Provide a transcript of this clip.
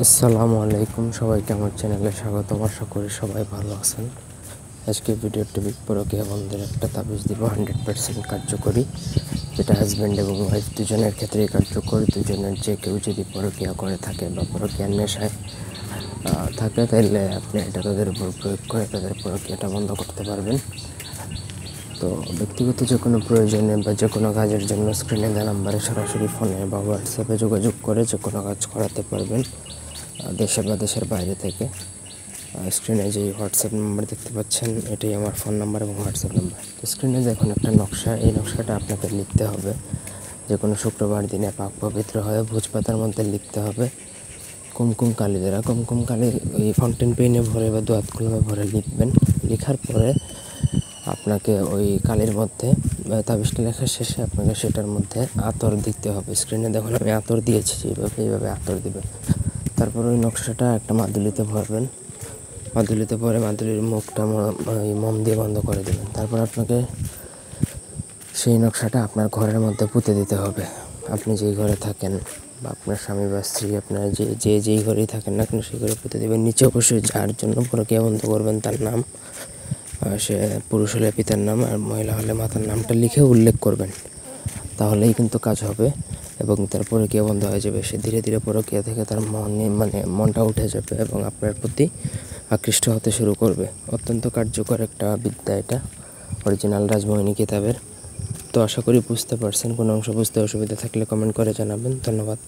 আসসালামু আলাইকুম, সবাইকে আমার চ্যানেলে স্বাগতম। আশা করি সবাই ভালো আছেন। আজকে ভিডিওটি পরকীয়া বন্ধের একটা তাবিজ দিব, 100% কার্যকরী, যেটা হাজব্যান্ড এবং ওয়াইফ দুজনের ক্ষেত্রেই কার্যকর। দুজনের যে কেউ যদি পরকীয়া করে থাকে বা পরকীয়ার নেশায় থাকে, তাহলে আপনি এটা তাদের উপর প্রয়োগ করে তাদের পরকীয়াটা বন্ধ করতে পারবেন। তো ব্যক্তিগত যে কোনো প্রয়োজনে বা যে কোনো কাজের জন্য স্ক্রিনে দেওয়া নাম্বারে সরাসরি ফোনে বা হোয়াটসঅ্যাপে যোগাযোগ করে যে কোনো কাজ করাতে পারবেন, দেশে বা দেশের বাইরে থেকে। স্ক্রিনে যে হোয়াটসঅ্যাপ নাম্বার দেখতে পাচ্ছেন, এটাই আমার ফোন নাম্বার এবং হোয়াটসঅ্যাপ নাম্বার। তো স্ক্রিনে দেখুন একটা নকশা, এই নকশাটা আপনাকে লিখতে হবে। যে কোনো শুক্রবার দিনে পাক পবিত্র হয়ে ভোজ পাতার মধ্যে লিখতে হবে কুমকুম কালি দ্বারা। কুমকুম কালি ওই ফাউন্টেন পেনে ভরে বা দোয়াত কলমে ভরে লিখবেন। লেখার পরে আপনাকে ওই কালির মধ্যে তাবিজটা লেখার শেষে আপনাকে সেটার মধ্যে আতর দিতে হবে। স্ক্রিনে দেখুন আমি আতর দিয়েছি, এইভাবে আতর দেবেন। তারপর ওই নকশাটা একটা মাদুলিতে ভরবেন। মাদুলিতে পরে মাদুলির মুখটা ওই মোম দিয়ে বন্ধ করে দেবেন। তারপর আপনাকে সেই নকশাটা আপনার ঘরের মধ্যে পুঁতে দিতে হবে। আপনি যেই ঘরে থাকেন বা আপনার স্বামী বা স্ত্রী, আপনারা যেই ঘরেই থাকেন না কেন, সেই ঘরে পুঁতে দেবেন। নিচে অবশ্যই যার জন্য পরকীয়া বন্ধ করবেন তার নাম, সে পুরুষ হলে পিতার নাম আর মহিলা হলে মাতার নামটা লিখে উল্লেখ করবেন। তাহলেই কিন্তু কাজ হবে এবং তার পরকীয়া বন্ধ হয়ে যাবে। সে ধীরে ধীরে পরকীয়া থেকে তার মনটা উঠে যাবে এবং আপনার প্রতি আকৃষ্ট হতে শুরু করবে। অত্যন্ত কার্যকর একটা বিদ্যা এটা, অরিজিনাল রাজমোহিনী কিতাবের। তো আশা করি বুঝতে পারছেন। কোনো অংশ বুঝতে অসুবিধা থাকলে কমেন্ট করে জানাবেন। ধন্যবাদ।